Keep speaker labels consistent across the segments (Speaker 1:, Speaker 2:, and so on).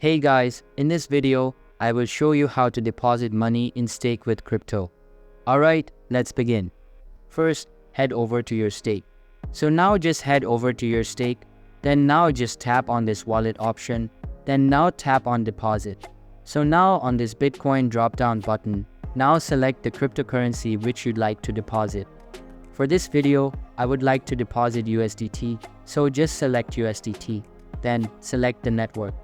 Speaker 1: Hey guys, in this video, I will show you how to deposit money in stake with crypto. Alright, let's begin. First, head over to your stake. So now just head over to your stake, then now just tap on this wallet option, then now tap on deposit. So now on this Bitcoin drop-down button, now select the cryptocurrency which you'd like to deposit. For this video, I would like to deposit USDT, so just select USDT, then select the network.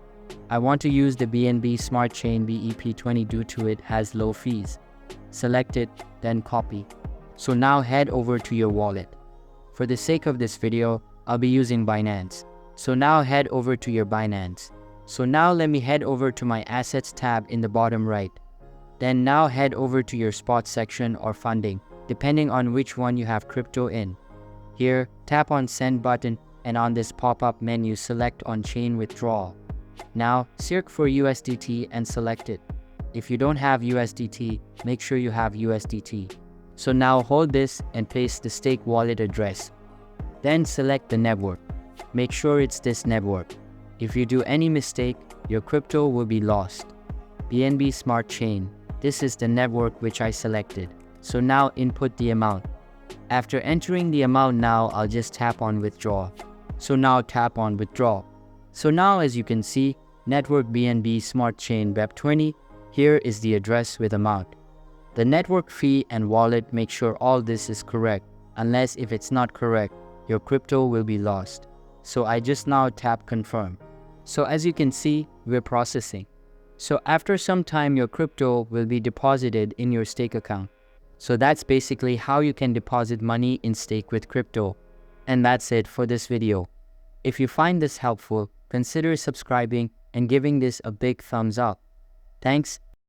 Speaker 1: I want to use the BNB Smart Chain BEP20 due to it has low fees. Select it, then copy. So now head over to your wallet. For the sake of this video, I'll be using Binance. So now head over to your Binance. So now let me head over to my Assets tab in the bottom right. Then now head over to your spot section or funding, depending on which one you have crypto in. Here, tap on Send button and on this pop-up menu select on Chain Withdrawal. Now, search for USDT and select it. If you don't have USDT, make sure you have USDT. So now hold this and paste the stake wallet address. Then select the network. Make sure it's this network. If you do any mistake, your crypto will be lost. BNB Smart Chain. This is the network which I selected. So now input the amount. After entering the amount now, I'll just tap on Withdraw. So now tap on Withdraw. So now as you can see, network BNB Smart Chain BEP20, here is the address with amount. The network fee and wallet, make sure all this is correct, unless if it's not correct, your crypto will be lost. So I just now tap confirm. So as you can see, we're processing. So after some time, your crypto will be deposited in your stake account. So that's basically how you can deposit money in stake with crypto. And that's it for this video. If you find this helpful, consider subscribing and giving this a big thumbs up. Thanks